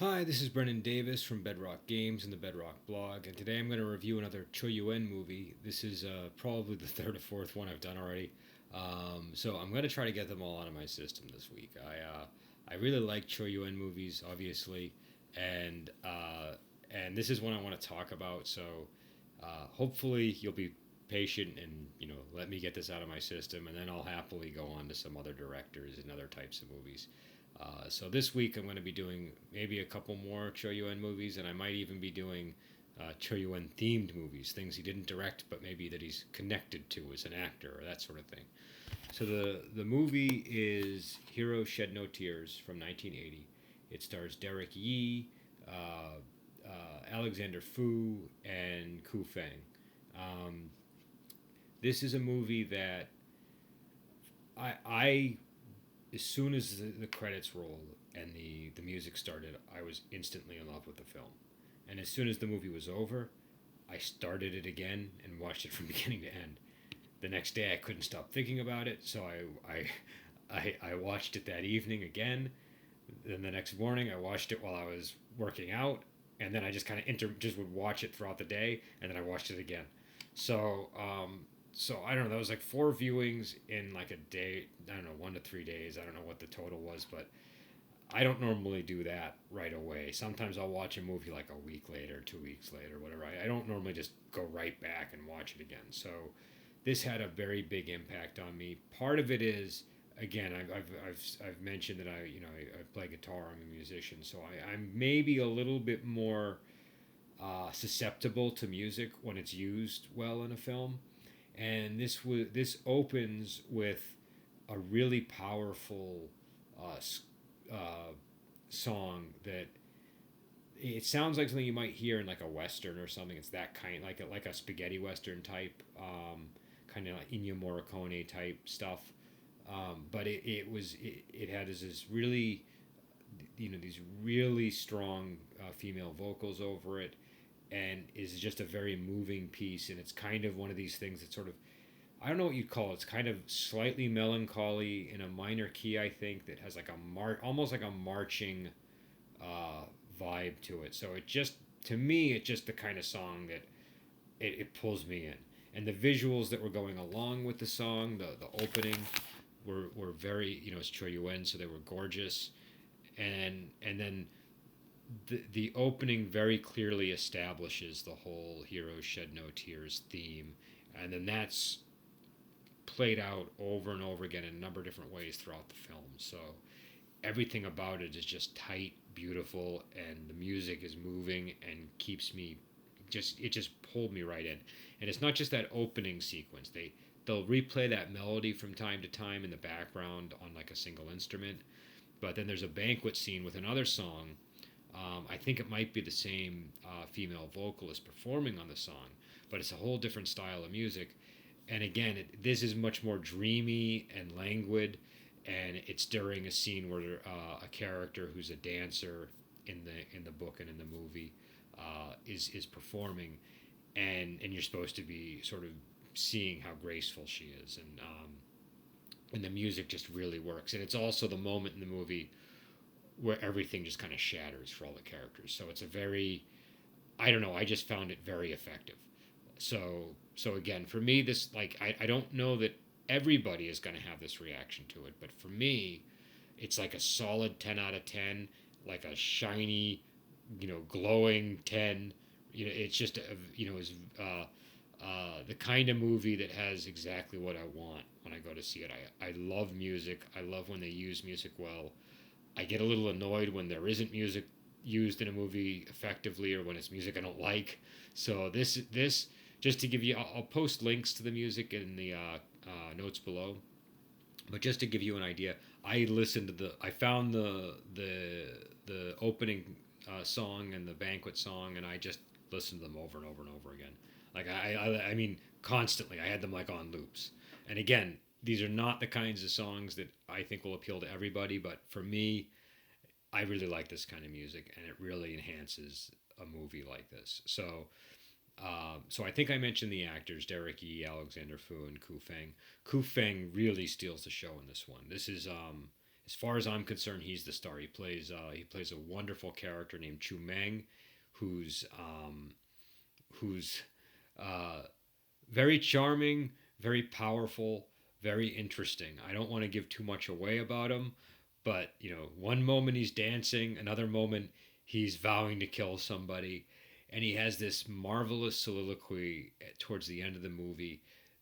Hi, this is Brennan Davis from Bedrock Games and the Bedrock blog, and today I'm going to review another Chor Yuen movie. This is probably the third or fourth one I've done already, so I'm going to try to get them all out of my system this week. I really like Chor Yuen movies, obviously, and and this is one I want to talk about. So hopefully you'll be patient and let me get this out of my system, and then I'll happily go on to some other directors and other types of movies. So this week I'm going to be doing maybe a couple more Cho Yuen movies, and I might even be doing Cho Yuen themed movies, things he didn't direct, but maybe that he's connected to as an actor or that sort of thing. So the movie is Hero Shed No Tears from 1980. It stars Derek Yee, Alexander Fu, and Ku Feng. Um, this is a movie that I as soon as the credits rolled and the music started, I was instantly in love with the film. And as soon as the movie was over, I started it again and watched it from beginning to end. The next day, I couldn't stop thinking about it, so I watched it that evening again. Then the next morning, I watched it while I was working out, and then I just kind of just would watch it throughout the day, and then I watched it again. So so I don't know. That was like four viewings in like a day. I don't know, 1 to 3 days. I don't know what the total was, but I don't normally do that right away. Sometimes I'll watch a movie like a week later, 2 weeks later, whatever. I don't normally just go right back and watch it again. So this had a very big impact on me. Part of it is, again, I've mentioned that I play guitar. I'm a musician, so I'm maybe a little bit more susceptible to music when it's used well in a film. And this opens with a really powerful uh, uh, song that it sounds like something you might hear in like a western or something. It's that kind, like a spaghetti western type, kind of like Ennio Morricone type stuff. But it had this really these really strong female vocals over it, and is just a very moving piece. And it's kind of one of these things that sort of, I don't know what you'd call it. It's kind of slightly melancholy in a minor key, I think, that has like almost like a marching uh, vibe to it. So it just, to me, it's just the kind of song that it pulls me in. And the visuals that were going along with the song, the opening, were very, it's Choi Yuen, so they were gorgeous. And then the opening very clearly establishes the whole Heroes Shed No Tears theme. And then that's played out over and over again in a number of different ways throughout the film. So everything about it is just tight, beautiful, and the music is moving and keeps me it just pulled me right in. And it's not just that opening sequence. They'll replay that melody from time to time in the background on like a single instrument. But then there's a banquet scene with another song. I think it might be the same female vocalist performing on the song, but it's a whole different style of music. And again, this is much more dreamy and languid, and it's during a scene where a character who's a dancer in the book and in the movie is performing, and you're supposed to be sort of seeing how graceful she is, and the music just really works. And it's also the moment in the movie where everything just kind of shatters for all the characters. So it's a very, I don't know, I just found it very effective. So again, for me, this, like, I don't know that everybody is going to have this reaction to it, but for me, it's like a solid 10 out of 10, like a shiny, glowing 10. It's just is the kind of movie that has exactly what I want when I go to see it. I love music. I love when they use music well. I get a little annoyed when there isn't music used in a movie effectively, or when it's music I don't like. So this just to give you, I'll post links to the music in the notes below. But just to give you an idea, I found the opening song and the banquet song, and I just listened to them over and over and over again. Like I mean, constantly. I had them like on loops. And again, these are not the kinds of songs that I think will appeal to everybody, but for me, I really like this kind of music, and it really enhances a movie like this. So I think I mentioned the actors: Derek Yee, Alexander Fu, and Ku Feng. Ku Feng really steals the show in this one. This is as far as I'm concerned, he's the star. He plays a wonderful character named Chu Meng, who's who's uh, very charming, very powerful, very interesting. I don't want to give too much away about him, but one moment he's dancing, another moment he's vowing to kill somebody, and he has this marvelous soliloquy towards the end of the movie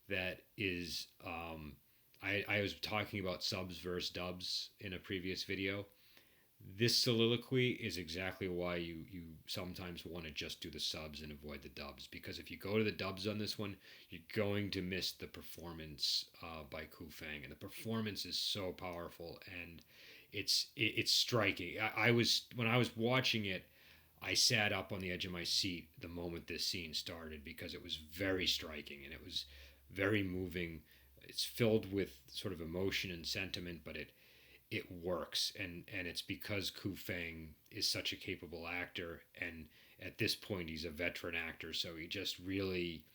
that is. I was talking about subs versus dubs in a previous video. This soliloquy is exactly why you sometimes want to just do the subs and avoid the dubs, because if you go to the dubs on this one, you're going to miss the performance by Ku Feng, and the performance is so powerful, and it's striking. I was when I was watching it, I sat up on the edge of my seat the moment this scene started, because it was very striking and it was very moving. It's filled with sort of emotion and sentiment, but it works, and it's because Ku Feng is such a capable actor, and at this point he's a veteran actor, so he just really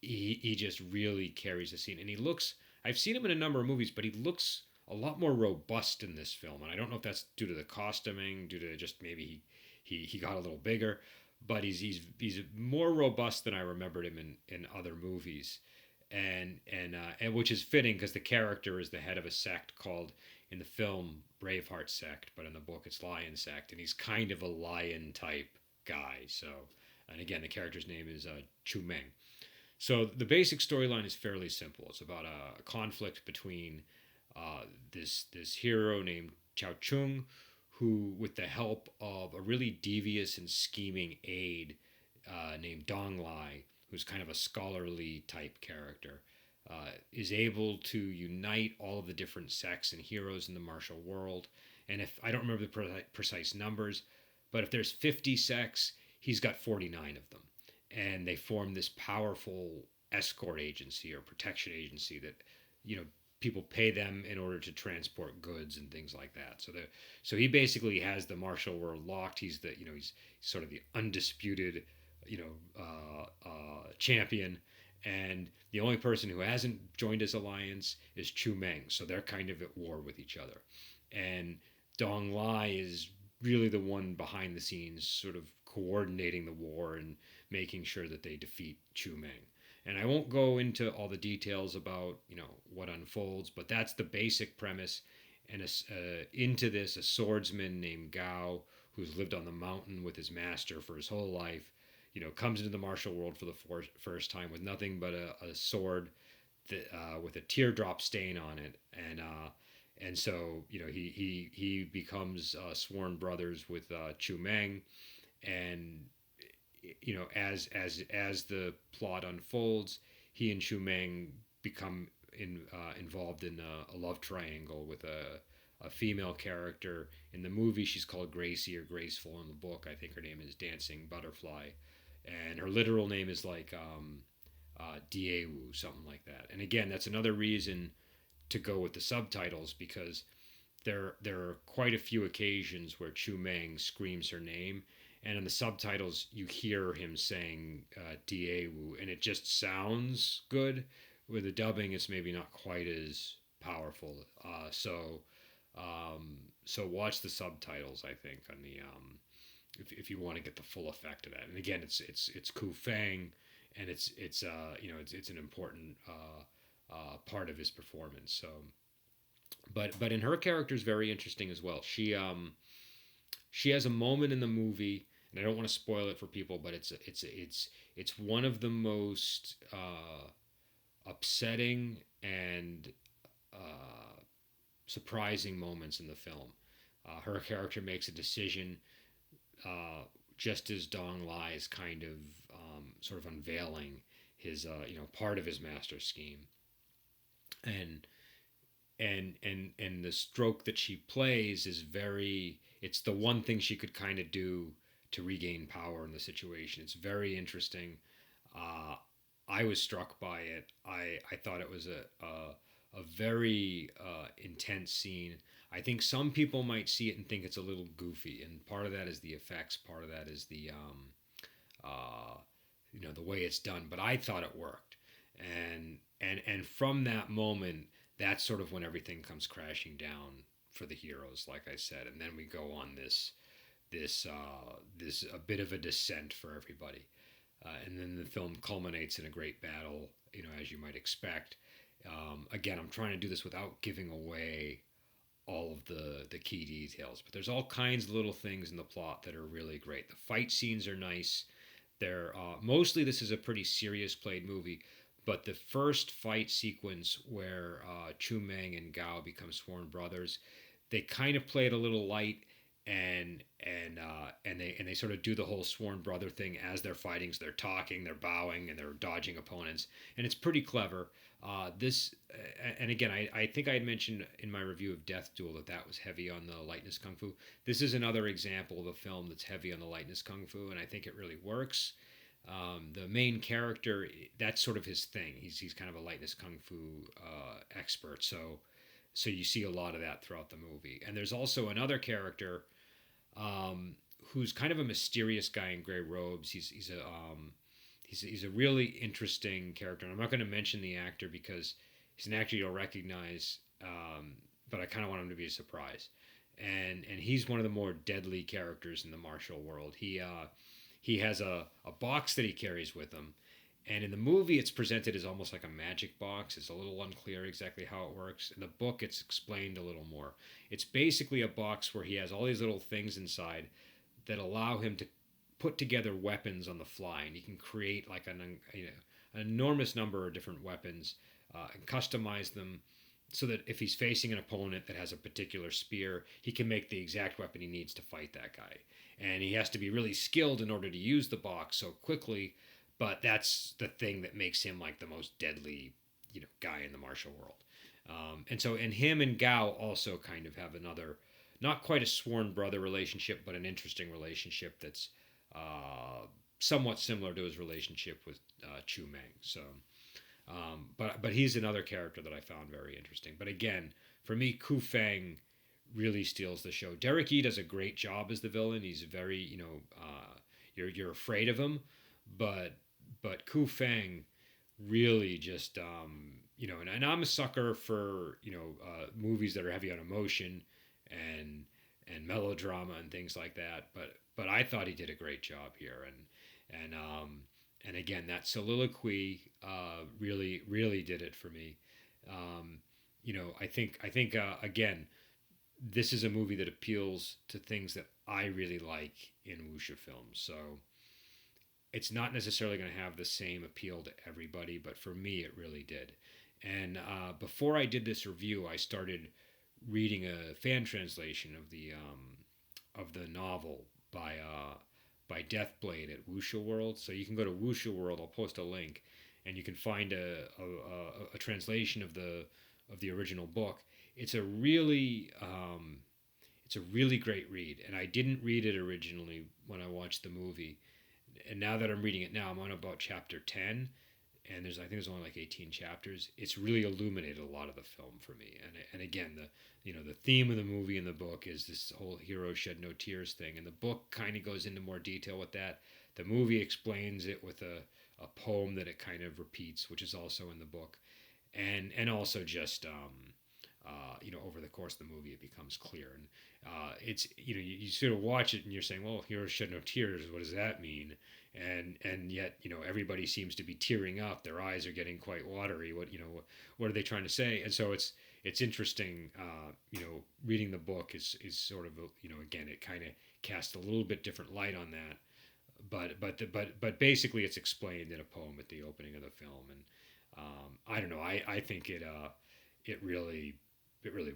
he just really carries the scene, and he looks. I've seen him in a number of movies, but he looks a lot more robust in this film, and I don't know if that's due to the costuming, due to just maybe he got a little bigger, but he's more robust than I remembered him in other movies, and which is fitting because the character is the head of a sect called, in the film, Braveheart sect, but in the book it's Lion sect, and he's kind of a lion type guy. So, and again, the character's name is Chu Meng. So the basic storyline is fairly simple. It's about a conflict between this hero named Chao Chung, who, with the help of a really devious and scheming aide named Dong Lai, who's kind of a scholarly type character, is able to unite all of the different sects and heroes in the martial world. And if I don't remember the precise numbers, but if there's 50 sects, he's got 49 of them, and they form this powerful escort agency or protection agency that people pay them in order to transport goods and things like that. So he basically has the martial world locked. He's he's sort of the undisputed champion, and the only person who hasn't joined his alliance is Chu Meng. So they're kind of at war with each other, and Dong Lai is really the one behind the scenes, sort of coordinating the war and making sure that they defeat Chu Meng. And I won't go into all the details about what unfolds, but that's the basic premise. And into this, a swordsman named Gao, who's lived on the mountain with his master for his whole life, comes into the martial world for the first time with nothing but a sword that, with a teardrop stain on it, and so he becomes sworn brothers with Chu Meng, and as the plot unfolds, he and Chu Meng become involved in a love triangle with a female character. In the movie, she's called Gracie or Graceful. In the book, I think her name is Dancing Butterfly, and her literal name is like Diewu, something like that. And again, that's another reason to go with the subtitles, because there are quite a few occasions where Chu Meng screams her name, and in the subtitles you hear him saying Diewu, and it just sounds good. With the dubbing, it's maybe not quite as powerful. So watch the subtitles, I think, on the if you want to get the full effect of that. And again, it's Ku Feng, and it's an important part of his performance. So, but in her character is very interesting as well. She has a moment in the movie, and I don't want to spoil it for people, but it's one of the most upsetting and surprising moments in the film. Her character makes a decision just as Dong Lai is kind of sort of unveiling his part of his master scheme, and the stroke that she plays is very. It's the one thing she could kind of do to regain power in the situation. It's very interesting. I was struck by it. I thought it was a very intense scene. I think some people might see it and think it's a little goofy, and part of that is the effects. Part of that is the the way it's done. But I thought it worked, and from that moment, that's sort of when everything comes crashing down for the heroes, like I said, and then we go on this a bit of a descent for everybody, and then the film culminates in a great battle, as you might expect. Again, I'm trying to do this without giving away all of the key details, but there's all kinds of little things in the plot that are really great. The fight scenes are nice. They're mostly, this is a pretty serious played movie, but the first fight sequence where Chu Meng and Gao become sworn brothers, they kind of play it a little light, and they sort of do the whole sworn brother thing as they're fighting. So they're talking, they're bowing, and they're dodging opponents, and it's pretty clever. This and again, I think I had mentioned in my review of Death Duel that was heavy on the lightness kung fu. This is another example of a film that's heavy on the lightness kung fu, and I think it really works. The main character, that's sort of his thing. He's kind of a lightness kung fu expert, so you see a lot of that throughout the movie. And there's also another character who's kind of a mysterious guy in gray robes. He's a really interesting character. And I'm not going to mention the actor because he's an actor you'll recognize, but I kind of want him to be a surprise. And he's one of the more deadly characters in the martial world. He has a box that he carries with him. And in the movie, it's presented as almost like a magic box. It's a little unclear exactly how it works. In the book, it's explained a little more. It's basically a box where he has all these little things inside that allow him to put together weapons on the fly, and he can create like an enormous number of different weapons and customize them so that if he's facing an opponent that has a particular spear, he can make the exact weapon he needs to fight that guy. And he has to be really skilled in order to use the box so quickly, but that's the thing that makes him like the most deadly, guy in the martial world. And him and Gao also kind of have another, not quite a sworn brother relationship, but an interesting relationship that's somewhat similar to his relationship with Chu Meng. So, but he's another character that I found very interesting. But again, for me, Ku Feng really steals the show. Derek Yee does a great job as the villain. He's very, you're afraid of him, but Ku Feng really just, and I'm a sucker for movies that are heavy on emotion and melodrama and things like that. But I thought he did a great job here, and again, that soliloquy really did it for me. I think again, this is a movie that appeals to things that I really like in wuxia films. So it's not necessarily going to have the same appeal to everybody, but for me, it really did. And before I did this review, I started reading a fan translation of the novel by Deathblade at Wuxia World. So you can go to Wuxia World. I'll post a link, and you can find a translation of the original book. It's a really great read, and I didn't read it originally when I watched the movie. And now that I'm reading it now, I'm on about chapter 10, and I think there's only like 18 chapters. It's really illuminated a lot of the film for me. And again, the theme of the movie and the book is this whole hero shed no tears thing, and the book kind of goes into more detail with that. The movie explains it with a poem that it kind of repeats, which is also in the book, and also just over the course of the movie, it becomes clear. And it's you sort of watch it and you're saying, well, heroes shed no tears. What does that mean? And yet everybody seems to be tearing up. Their eyes are getting quite watery. What are they trying to say? And so it's interesting. Reading the book is sort of again, it kind of casts a little bit different light on that. But basically, it's explained in a poem at the opening of the film. And I don't know. I think it really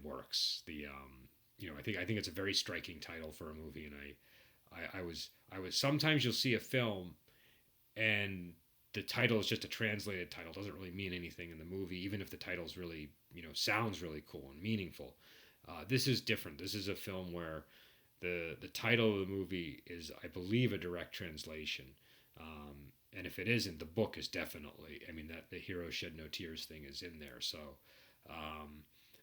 works. I think it's a very striking title for a movie, and I was sometimes you'll see a film and the title is just a translated title. It doesn't really mean anything in the movie, even if the title's really sounds really cool and meaningful. This is different. This is a film where the title of the movie is, I believe, a direct translation. And if it isn't, the book is definitely. I mean, that the hero shed no tears thing is in there.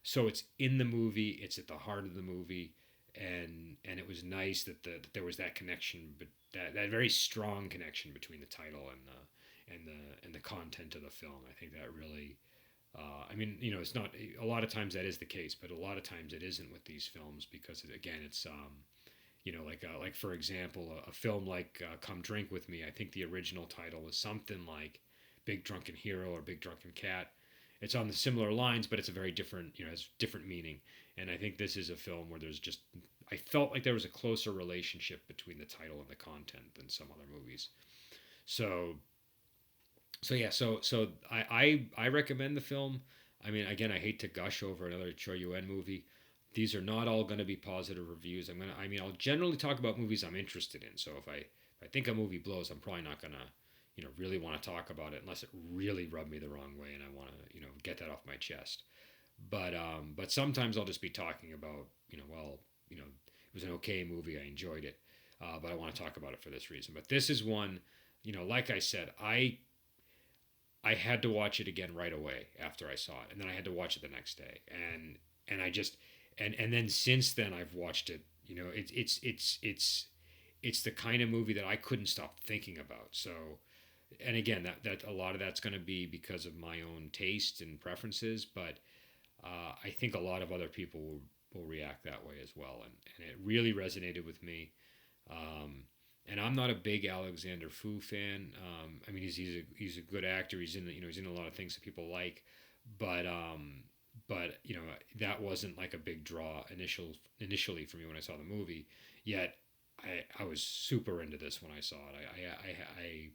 So it's in the movie. It's at the heart of the movie, and it was nice that there was that connection, but that very strong connection between the title and the content of the film. I think that really I mean, you know, it's not a lot of times that is the case, but a lot of times it isn't with these films because again, it's you know, like for example, a film like Come Drink with Me. I think the original title was something like Big Drunken Hero or Big Drunken Cat. It's on the similar lines, but it's a very different, you know, has different meaning. And I think this is a film where there's just, I felt like there was a closer relationship between the title and the content than some other movies. So I recommend the film. I mean, again, I hate to gush over another Chor Yuen movie. These are not all going to be positive reviews. I mean, I'll generally talk about movies I'm interested in. So if I think a movie blows, I'm probably not gonna, you know, really want to talk about it unless it really rubbed me the wrong way and I want to, you know, get that off my chest. But sometimes I'll just be talking about, you know, well, you know, it was an okay movie. I enjoyed it, but I want to talk about it for this reason. But this is one, you know, like I said, I had to watch it again right away after I saw it, and then I had to watch it the next day, and I just and then since then I've watched it. You know, it's the kind of movie that I couldn't stop thinking about. So, and again, that a lot of that's going to be because of my own taste and preferences, but I think a lot of other people will react that way as well, and it really resonated with me. Um, and I'm not a big Alexander Fu fan. I mean, he's a good actor. He's in, you know, he's in a lot of things that people like, but you know, that wasn't like a big draw initially for me when I saw the movie. Yet I was super into this when I saw it.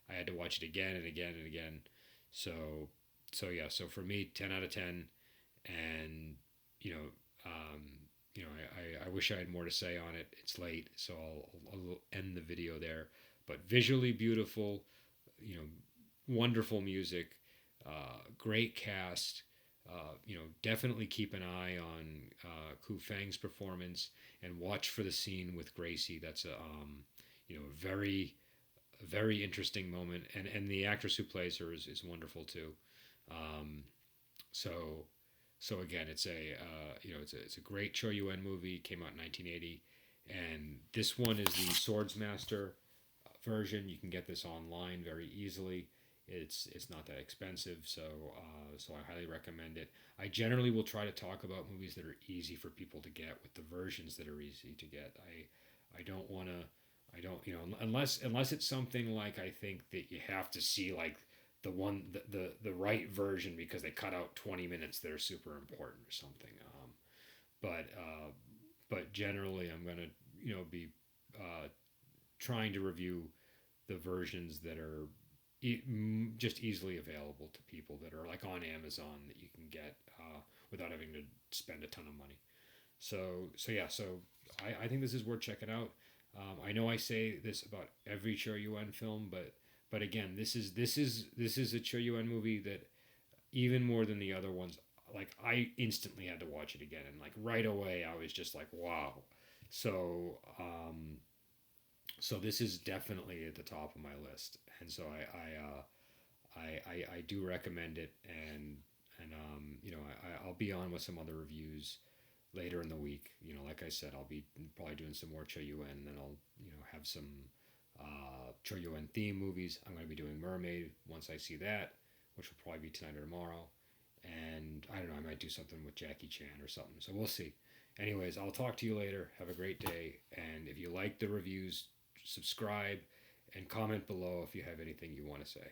I had to watch it again and again and again. So yeah. So for me, 10 out of 10, and you know, um, you know, I wish I had more to say on it. It's late, so I'll end the video there. But visually beautiful, you know, wonderful music, great cast. You know, definitely keep an eye on Ku Fang's performance and watch for the scene with Gracie. That's a you know, very interesting moment, and the actress who plays her is wonderful too. Um, so again, it's a you know, it's a great Choi Yuen movie. Came out in 1980, and this one is the Swordsmaster version. You can get this online very easily. It's not that expensive, so so I highly recommend it. I generally will try to talk about movies that are easy for people to get with the versions that are easy to get. I don't want to. I don't, you know, unless it's something like I think that you have to see like the right version because they cut out 20 minutes that are super important or something. But but generally, I'm gonna, you know, be uh, trying to review the versions that are just easily available to people that are like on Amazon that you can get without having to spend a ton of money. So yeah, so I think this is worth checking out. I know I say this about every Cho Yuen film, but again, this is a Cho Yuen movie that even more than the other ones, like I instantly had to watch it again, and like right away I was just like, wow. So so this is definitely at the top of my list, and so I do recommend it, and you know, I'll be on with some other reviews later in the week. You know, like I said, I'll be probably doing some more Cho Yuen, and then I'll, you know, have some Cho Yuen theme movies. I'm going to be doing Mermaid once I see that, which will probably be tonight or tomorrow. And I don't know, I might do something with Jackie Chan or something. So we'll see. Anyways, I'll talk to you later. Have a great day. And if you like the reviews, subscribe and comment below if you have anything you want to say.